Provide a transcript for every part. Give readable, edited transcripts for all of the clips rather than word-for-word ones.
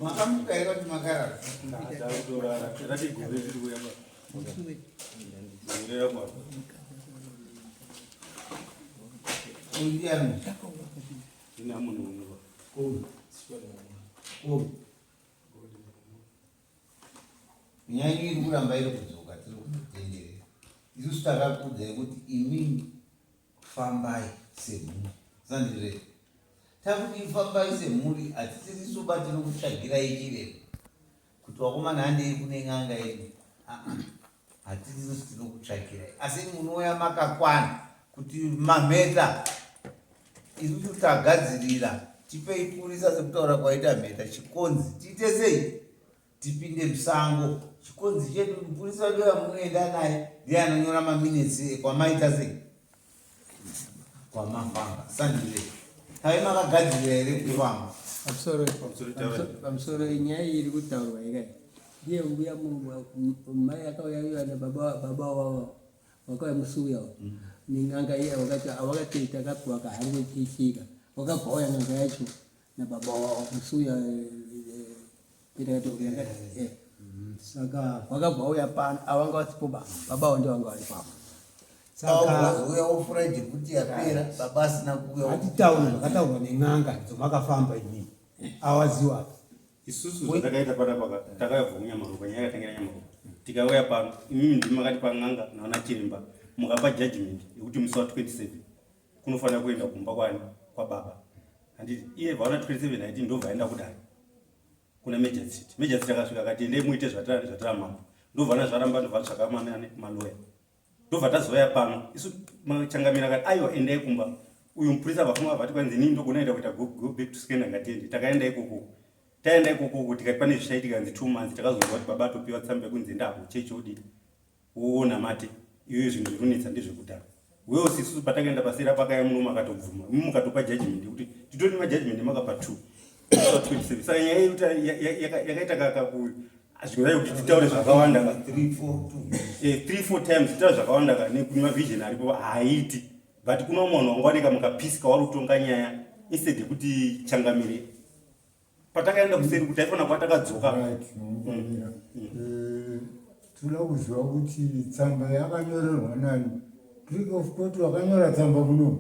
Makamukaira kuti makara nyaya iri kuramba iri kudzoka tiri kutendere isusu takakudzai kuti imini fambai semhuri sandirei takuti ifambai semhuri hatisirisoba tino kutsvagirai chirero kuti wakomana handei kune n'anga yedu hatisisu tino kutsvagirai asi munouya makakwana kuti mamheta isusu tagadzirira tipei purisa sekutaura kwaita mheta chikonzi tiite sei tipinde musango chikonzi chedu mupurisa wedu yamunoenda naye ndiye anonyora maminitsi kwamaita sei kwamafamba sandirei hai makagadzirira here kufamba pamusoro inyaya iri kutaurwa ikai ndiye uya mai akauya nababa wavo wakauya musuya ning'anga iya wakati awakati takapiwa kahangu tichika wakabva wauya n'anga yacho nababa wavo musuya saka wakabva wauya pano avanga vasipo baba wavo ndio vanga vari pamo saka ufuraji kuti yapera baba asina kuuya hatitaura zvakataurwa neng'anga dzomakafamba inini awaziwa isusu zvatakaita panapaka takayabva kunyamaruka nyaya yakatangera nyamaruka tikauya pano imimi ndimi makati pang'anga naona chiremba mukapa judgment yekuti musi wa27 kunofanira kuenda kumba kwani kwababa handiti iye vaona 27 haiti ndobva aenda kudai kuna major city akasvika akati endei muite zvataramamba ndobva zvaramba ndobva zvakamana maloya ndobva tazoya pano isu machangamira akati aiwa endai kumba uyu mupurisa vafuma vati kwanzi nii ndogonaenda kuita go back to scan ngatiende takaenda ikoko taenda ikoko tikati pane zvichaitika nzi 2 months takazozwa kuti baba atopiwa tsamba yekunzi ndapo chechodi uona mate iyo zvinhu zvirunetsa ndezvekudhara wewo sisu patakaenda pasera pakaya muno makatobvuma mukatopa judgment kuti titori majudgment makapa 2 saka nyaya yekuti yakaita kakaku zvinodai kuti titaure zvakawanda 3-4 times titaure zvakawanda nemavision aripo haiti but kuna munhu wangaoneka mukapisika wari kutonga nyaya instead yekuti changamire patakaenda kuseri kuti aifana kuva takadzoka toda kuziva kuti tsamba yakanyorerwa nani clerk of court wakanyora tsamba muno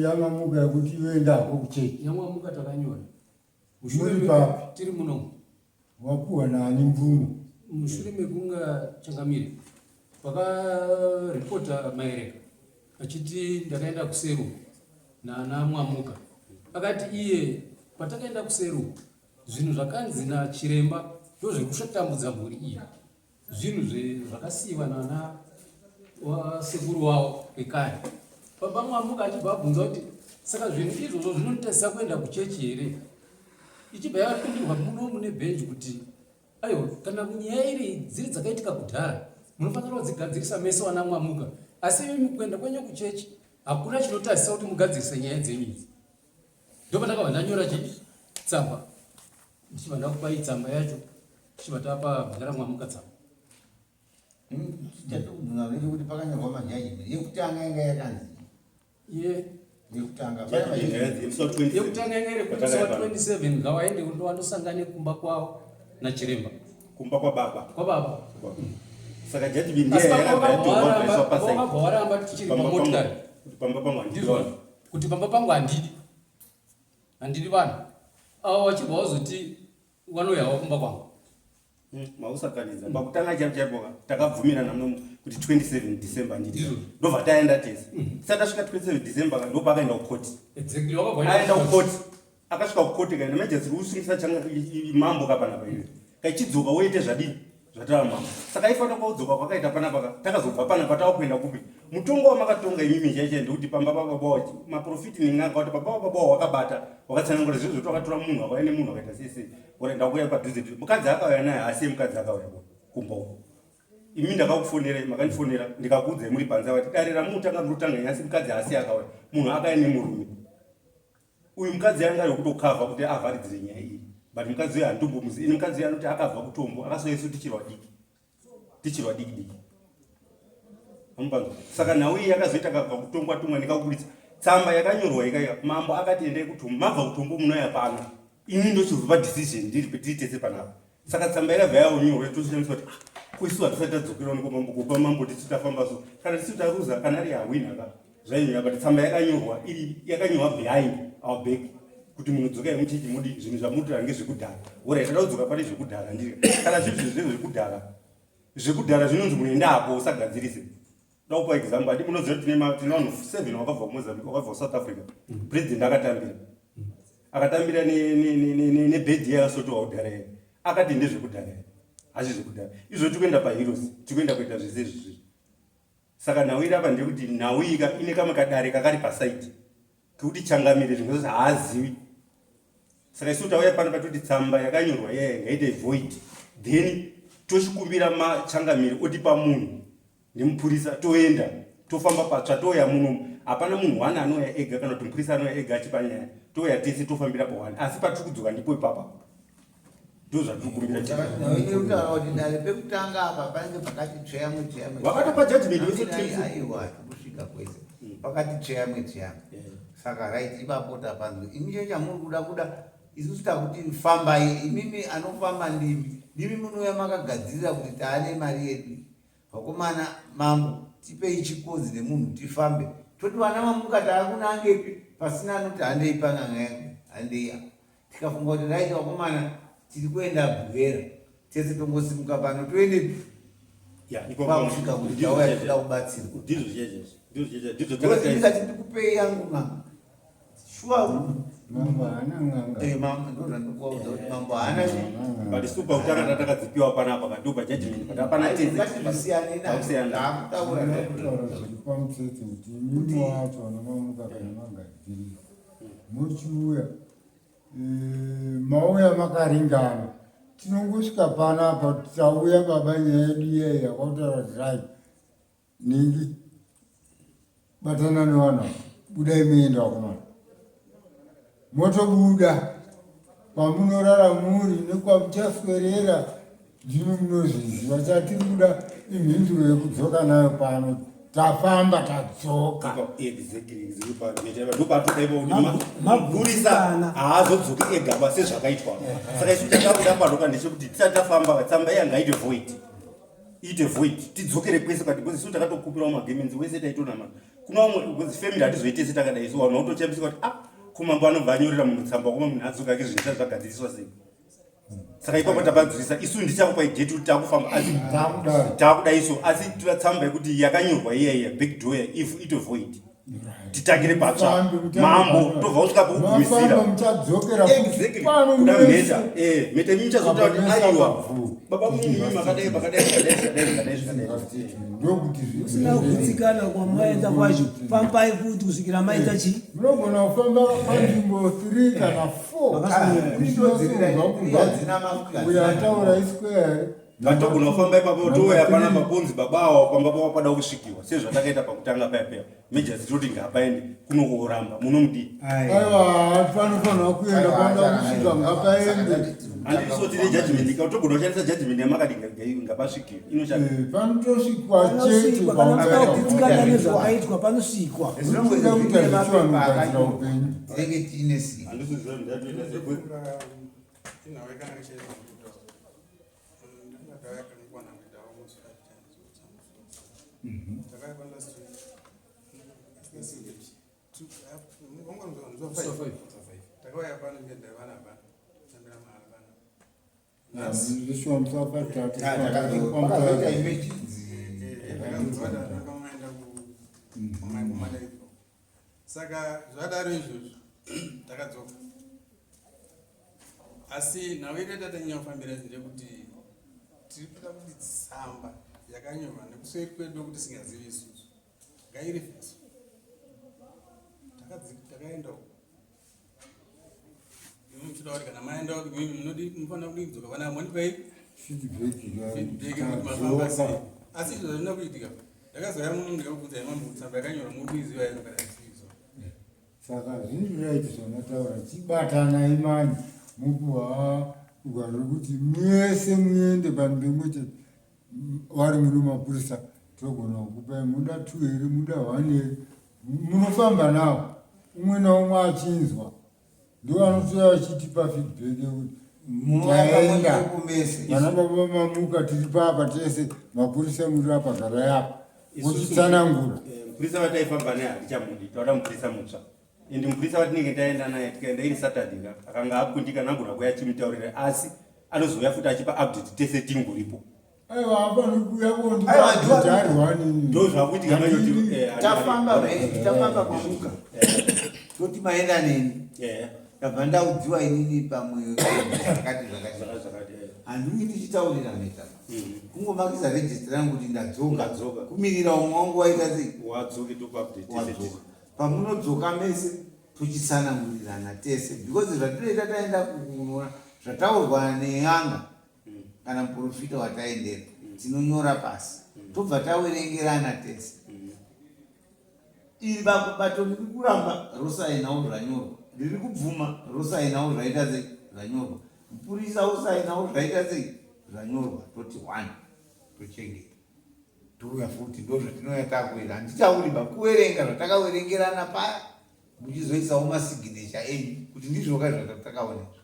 yamamuka yekuti iyoendako kucheki yamwamuka takanyora muri papi tiri muno wapuwa nani mvumo mushure mekunga changamire pakaripota maereka achiti ndakaenda kuseru nana mwamuka akati iye patakaenda kuseru zvinhu zvakanzi nachiremba ndo zvekushotambudza mhuri iyi zvinhu zvakasiyiwa nana wasekuru wavo ekare baba mwamuka achibva abvunza kuti saka zvinhu izvozvo zvinotasisa kuenda kuchechi here ichibva yapindirwa muno mune bhenji kuti aiwa kana nyaya iri dziri dzakaitika kudhara munofanira kudzigadzirisa mese wana mwamuka asi kuenda kwenyu kuchechi hakuna chinotasisa kuti mugadzirise nyaya dzenyu idzi ndo patakabva ndanyora tsamba ndichibva ndakupai tsamba yacho ndichibva tapa bhadhara mwamuka tsamba chatobvunza kuti pakanyorwa majudgment yekutanga yanga yakanzi yekutanga yanga iri kuti 27 ngawaende ndowandosangane kumba kwavo nachiremba kumba kwababa saka judgment vakabva varamba tichiri pamotikari kuti pamba pangu handidi vanhu avo vachibva vazoti vanoyawo kumba kwangu mausakanidza pakutanga chaipoka takabvumirana muno kuti 27 December nditi ndobva taenda tese saka tasvika 27 December ndopa akaenda kukoti aenda kukoti akasvika kukoti kaenda majesi usungisa mambo kapanapa iwe kaichidzoka woite zvadini zvatarama saka aifanira kudzoka kwakaita panapa takazobva panapa takuenda kupi mutongo wamakatonga imimi chaicha ndekuti pamba pababa maprofiti ning'anga kuti baba baba wakabata wakatsanangura zvizvo twakatora munhu akaenda munhu akaita sese oraenda kuya padhuze mukadzi akauya naye asi mukadzi akauya kumba uko imi ndakakufonera makandifonera ndikakuudzai muri panze vati darira mutanga murutanga nyasi mukadzi asi akauya munhu akauya nemurume uyu mukadzi anga ari kutokavha kuti avharidzire nyaya iyi but mukadzi uyu handumbomuzi ini mukadzi uyu anoti akabva kutombo akasoyesu tichirwa diki Amupanzo. Saka nawe yakazoita kakutongwa tumwa nikakuritsa. Tsamba yakanyorwa ikaya mambo akati ende kuti mabva kutombo munoya pano. Ini ndochibva decision ndiri petitese panapa. Saka tsamba yakabva yaonyorwa toshandiswa kuti kuisu hatisati tadzokera nikomambo kupa mambo tichitafamba so. Kana tichitaruza kana ari awina ka. Zvainyanya kuti tsamba yakanyorwa yakanyorwa behind our back. Kuti munodzoka muchichi mudi zvinhu zvamutira ngezvekudhara. Ora tada kudzoka pane zvekudhara ndiri. Kana zvizvo zvekudhara. Zvekudhara zvinonzi munoenda apo usagadzirise. Daupa example ati munoziva tine vanhu 7 wakabva Mozambique wakabva South Africa. President akatambira nebhedhi yakasotowa kudhara yake. Akati ndezvekudhara. Hazvi zvekudhara. Izvo tikuenda paheroes, tikuenda kuita zvese izvi. Saka Nhawiri apa ndekuti Nhawiri ine kamwe kadare kakari pasite. Kuti changamire zvinhu zvaazivi. Saka isu tauya pano patoti tsamba yakanyorwa yeye ngaite void. Then tochikumbira machangamire otipa munhu nemupurisa toenda tofamba patsva toya muno hapana munhu wana anouya ega kana kuti mupurisa anouya ega achipanyaya toya tese tofambira pa1 asi patiri kudzoka ndipo ipapa ndozvatikumbira kuti dare pekutanga apa panenge pakati tsveyamwe vakatopa judgment aiwa kusvika kwese pakati tsveyamwe saka right ipapota panzwe imi chamuri kuda isusu takuti fambai imimi anofamba ndimi munouya makagadzirira kuti taane mari yedu vakomana mambo tipei chikozi nemunhu tifambe toti vana mamukati akunangepi pasina anoti handei pang'anga yangu handeiya tikafunga kuti raiti vakomana tiri kuenda bhuvera tese tongosimuka pano toende pakusvika kuti tauya toda kubatsirwa ndikati ndikupei yangu ng'anga shuwa mambo haana ng'anga ndozvandikuudza kuti mambo haana but super utanga takadzipiwa panapa kadupa judgment but hapana zvisiyane naakutaura pamutsetse kuti imimi wacho vanomamuka kana magadzirira muchiuya mauya makaringana tinongosvika panapa tauya baba nyaya yedu iyeyi yakutaura zvirai ningi batana nevanhu budai muenda wakomana motobuda kwamunorara muri nekwamuchaswerera ndimi munozviziva chatiri kuda imhinduro yekudzoka nayo pano tafamba tadzoka mapurisa haazodzoki ega sezvakaitwa saka isu takabuda panoka ndechekuti tisati tafamba tsamba iya ngaite void tidzokere kwese because isu takatokupirawo magemenzi wese taitonama kuna vamwe family hatizoitese takadai isu vanhu vautochambiswa kuti kumambo anobva anyorera munhu tsamba kuma munhu adzoka ke zvinhu zvagadziriswa sei saka ipapo tapanzwisa isu ndichakupa igeti kuti takufamba asi takuda isu asi tsamba yekuti yakanyorwa iyaiya big door if ito void titangire patsva mambo tobva kusvika pokugumisira kuda mhete mimi chazota kuti aiwa baba mimi makadai ndokuti usina kugutsikana kwamaenda kwacho pampai futi kusvikira maita chii munogona kufamba panzvimbo 3 kana 4 uyataura iskwere vatogona kufamba ipapo touya pana mabonzi babawa pamba papada kusvikiwa sezvatakaita pakutanga paya meja dzitoti ngapaende kunokuramba munomudi aiwa panofanirwa kuenda panda kusvika ngapaende handisotine judgment ikatogona kushandisa judgment yamakati ngapasvikiwa inoshanda panotosvikwa chete kana makagutsikana nezvakaitwa panosvikwa zvichivanugadzira upenyu tinenge tiine sii saka zvadaro izvozvo takadzoka asi Nhawiri tatanyanya kufambira ndekuti tiri kuda kuti tsamba yakanyorwa nekusweri kwedu kuti singazivi isusu ngairevheswa takaenda muchida kuti kana maenda munofanira kudi kudzoka pana monipei feedback kuti mafamba sei asi izvo zvazvina kuitika ndakazoya muno ndikakubvunzai mambo kuti tsamba yakanyorwa muri kuiziva here kana isiizwa saka zviniraiti zvamataura chibatanai mani mukuha ugaro kuti mwese muende panhu pemwete vari muri mapurisa togona kukupai muda 2 here muda 1 here munofamba nawo umwe naumwe achinzwa ndiwo anotoya achitipa feedback yekuti taenda vana baba mamuka tiri papa tese mapurisa muri apa garai apa wochitsanangura mupurisa wataifamba naye hatichamudi tauda mupurisa mutsva ende mupurisa watinenge taenda naye tikaenda iri saturday akanga akundika nangona kuya chimutaurira asi anozouya futi achipa update tese tinguripo aiwa apa nikuya kondidariwani ndo zvakuitika tafamba kwamuka toti maenda neni ndabva ndaudziwa inini pamwe zvakati handingi ndichitaurira meta kungomakisa rejista rangu kuti ndadzoka kumirira umwe wangu waita sei pamunodzoka mese tochitsanangurirana tese because zvatinoita taenda kunwa zvataurwa nenyanga kana muprofita wataendera tinonyora pasi tobva tawerengerana tese iri bato riri kuramba rosainawo zvanyorwa riri kubvuma rosainawo zvaita sei zvanyorwa mupurisa osainawo zvaita sei zvanyorwa toti 1 tochengeta touya futi ndo zvatinoya takuera handitauri bakuverenga zvatakaverengerana paya muchizoisawo masignecha enyu kuti ndizvoka zvatakaonezva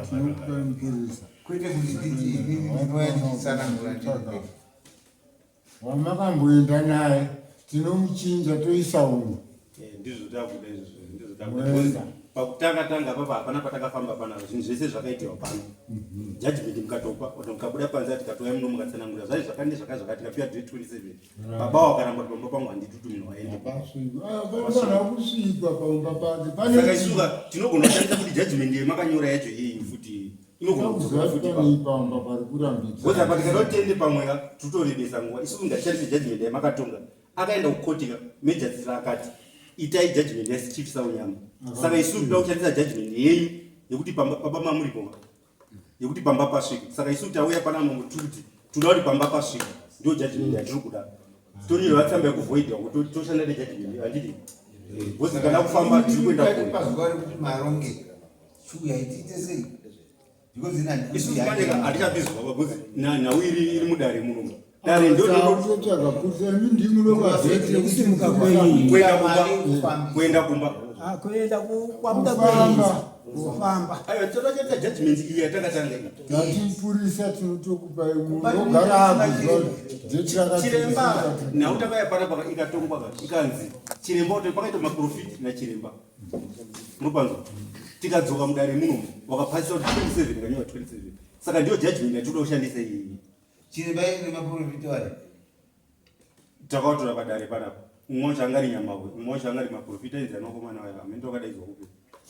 tinokupa mupurisa kwete kuti nditi inini ndinoya ndichisanaura ndii wamakamboenda naye tinomuchinja toisa umwe ndizvo takuda izvozvo pakutanga papa hapana patakafamba panazvo zvinhu zvese zvakaitiwa pano judgment mukatopa kuti mukabuda panze tikatoya muno mukatsanangura zvai zvakande zvakati tikapira date 27 baba wakaramba kuti pamba pangu handitutu munhu waenda kusvikwa pamba panze saka isuka tinogona kushandisa kuti judgment yemakanyora yacho iyi futi inogona futi pamba pari kurambidza boza patikatotende pamwe tutorebesa nguva isuku ngashandise judgment yamakatonga akaenda kukotika majority akati itai judgment yasichief saunyama saka isu toda kushandisa judgment yenyu yekuti pamba mamuripo yekuti pamba pasvika saka isu tauya pana munhu kuti toda kuti pamba pasvika ndio judgment yatiri kuda toriro vatsamba yekuvoidwa kuti toshanda nejudgment handiti bozi kana kufamba tiri kuenda kure pazuva rekuti maronge chuya itiite sei because isu paneka hatichabvizwa pabozi nhau iri mudare munomu dare ndototsvaga kuti imi ndimunokazeti kusimuka kwenyu kuenda kumba kuenda kwamuda kwenyu kufamba aiwa toda kuita judgment iyi yatakatanga ngatimupurisa tinotokupai munogara akuchiremba chiremba nhau takaya pana paka ikatongwa ikanzi chiremba kuti pakaita maprofit nachiremba munopanzwa tikadzoka mudare munomu wakapasisa kuti 27 kanyova 27 saka ndiyo judgment yatoda kushandisa iyi chiremba ine maprofita wari takautora padare panapa umwe wacho angari nyamawe umwe wacho angari maprofita enzi anokomana wayo amene wakadaizwa kupi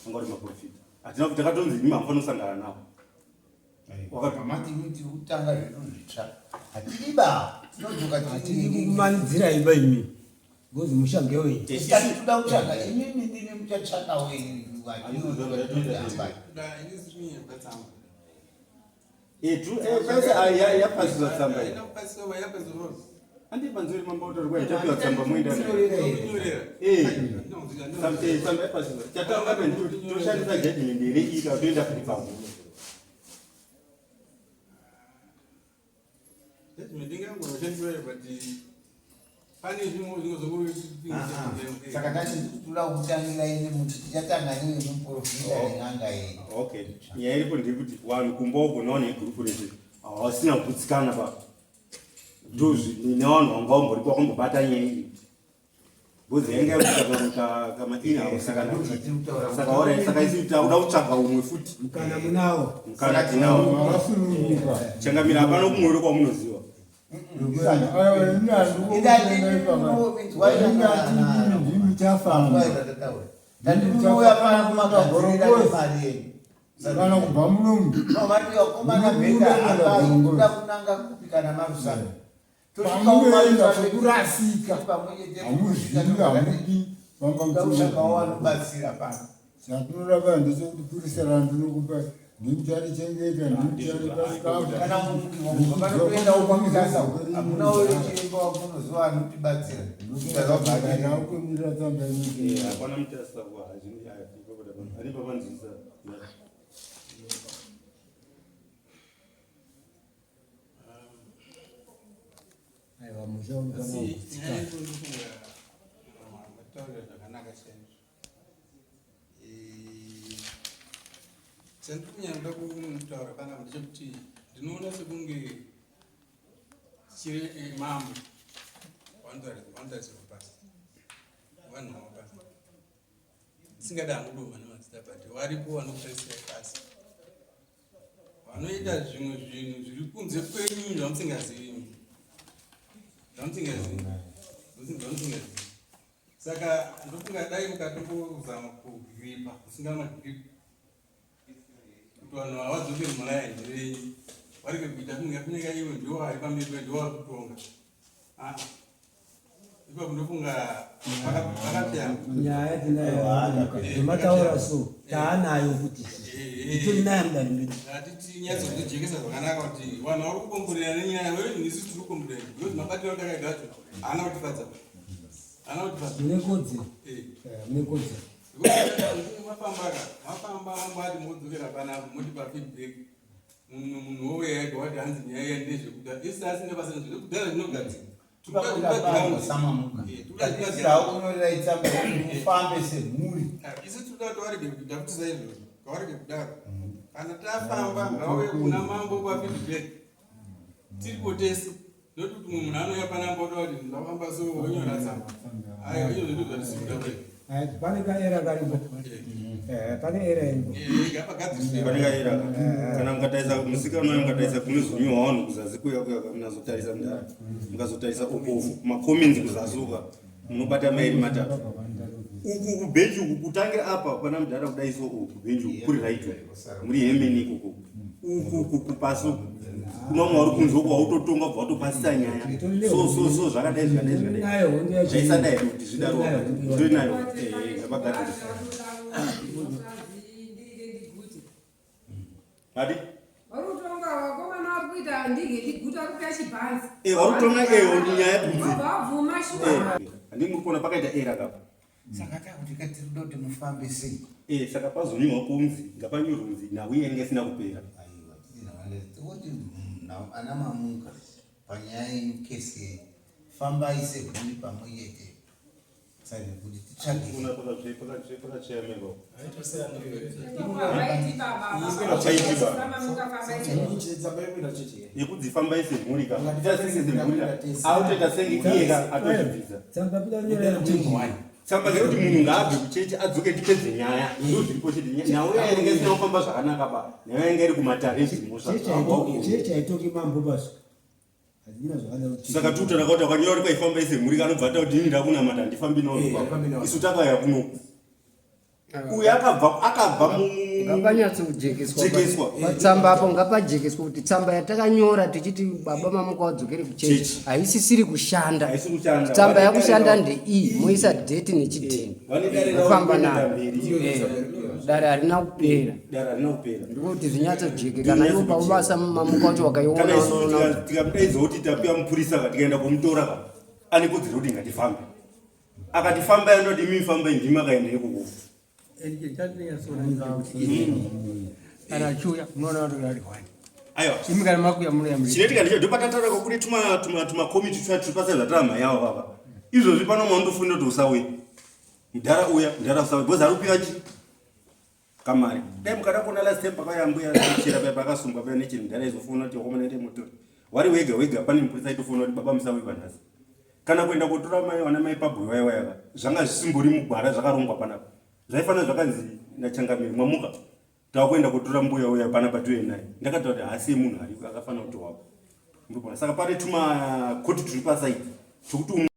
anga uri maprofita hatina kuti takatonzi nyima hamufani kusangana nawo wakamati kuti kutanga zvinhu zvitsva hatidiba tinodzoka kumanidzira imba imi ngozi mushange wenyu toda kutsvaga imimi ndine muchatsvaka wenyu yapasiswa tsamba handi panzori mambautaurwa ichapiwa tsamba moenda tsamba yapasiswa chatanga toshandisa judgment reika toenda kuti pamwe saka tachitoda kutangira ine muti tichatanga niwe muprofita ren'anga yenyu okay nyaya iripo ndekuti vanhu kumba uko naona igrupu rese havasina kugutsikana pa ndozvi nevanhu vanga vamboripo vakambobata nyaya iyi bhozi yainge yakuita kama inhouse saka isi tauda kutsvaga umwe futi mukana munawo mukana tinawo changamira hapana kumwero kwamunoziva ndinouya pana kumagadzirira nemari yenyu kana kubva munomu vakomana bheka akaida kunanga kupika namarusana pamunoenda chekurasika hamuzivi hamudi vangaushakawo vanobatsira pano chatinoda ndechekuti purisa randinokupa ndimutarichengeta kana panotoenda upakisasa hamuna wechiremba wamunoziva anotibatsira kumira tsamba hapana mutasawa aripo panzisa aiwa pamusoro kana Asi nyaya yekufunga matauriro zvakanaka chaizvo. Chandiri kunyanya kutaura panapa ndechekuti ndinoona sekunge chiri mambo vanotarisirwa pasi, vanhu vavo pasi. Singada hangu doma nemazita but varipo vanokutarisira pasi, vanoita zvimwe zvinhu zviri kunze kwenyu zvamusingazivi. Saka ndofunga dai mukatongozama kugripa kusinga magripa kuti vanhu havadzokeri mulaini renyu varike kuita kunge kunenge iwe ndiwo vari pamberi ndiwo vari kutonga. Ipapo ndofunga vakapyana nyaya tinayo nemataura so taanayo kuti tinayo mudari medu hatiti nyatso kuzojekesa zvakanaka kuti vanhu vari kukomborera nenyaya wewe nisi tiri kukomborera because mabatiro takaigacho haana kutifadza nekodzero nekodzero mafamba mambati modzokera panapa moti pafeedback munhu wowe yaga wati hanzi nyaya iya ndezvekudhara isi asine basa nezvekudhara zvinogadzira ufambe semhuri isi tinoda kuti varege kuita kuti saizvozvo kavarege kudaro kana tafamba ngauye kuna mambo pafeedback tiripo tese nokuti mumwe munhu anouya panamba oda kuti ndafamba so onyora tsamba aiwa izvo zvinhu zvatisikuda kuita. pane kaera karipo pane era iripo kana mukataisa musikana wayo mukataisa kune zvinyohwa vanhu kuzasi kuya munazotarisa mudara mukazotarisa ukofu makomenzi kuzasuka munobata mairi matatu uku kubhenji uku kutangira apa pana mudhara kudai so uku kubhenji uku kuri right muri hemeni ikoko uku kupasi uku kuna mumwe vari kunze uku wautotonga bva watopasisa nyaya so zvakadai zvaisadai kuti zvidaro ndinayo zvapagadzirisa adi varutonga vakomana vari kuita ndinge ndiguta kuti achibhanzi varutonga nyaya kunze vabvuma shuwa handii muri kuona pakaita era kapa saka takuti katirido kuti mufambe sei saka pazonyiwa kunzi ngapanyorunzi nhau yange isina kupera kuti ana mamuka panyaya yekesi fambai semhuri pamwe yete saka kuti yekudzifambai semhuri auteta senge iyeka atozvibvisa tsamba yekuti munhu ngaabve kuchechi adzoke tipedze nyaya ndo zviripo chete nhau yainge isina kufamba zvakanaka pa nyaya yange iri kumatarchechi haitoki mambo basi saka tuta rakauta kwanyora kuti kwaifamba semhuri kanobva ata kuti ini ndakunamata handifambi nawo isu takauya kunoku uyu akabva ngapanyatsojekeswa patsamba apo ngapajekeswa kuti tsamba yatakanyora tichiti baba mamuka wadzokere kuchechi haisisiri kushanda tsamba yakushanda ndei moisa dheti nechidhini kufamba nayo dare harina kupera ndikuti zvinyatsojeke kana iwo paubasa mamuka wacho wakaiona tikamudaidza kuti tapiwa mupurisa katikaenda kumutora ka ane kodzero kuti ngatifambe akatifamba yandoti mifamba indimi akaenda ikoko chinetika ndicho ndopatatara kwakuri tumakomiti tupasa zvatama yavo vava izvozvi pano maundofunda kuti usauye mudhara uya mudhara usauye bhozi arupiwa chi kamari dai mukada kuona last time pakayambuya chera paya pakasungwa paya nechini mudhara izofuna kuti wakomanaite motori wari wega pane mupurisa aitofuna kuti baba musauye panhasi kana kuenda kutora mai wana mai pabhuyi waiwayaka zvanga zvisimbori mugwara zvakarongwa panapa zvaifanira zvakanzi nachangamiri mwamuka tavakuenda kutora mbuya uya panapa tiwe naye ndakataura kuti hasi munhu ariko akafanira kutorwapo ndopona saka pane tumakoti turi pasaidi tokuti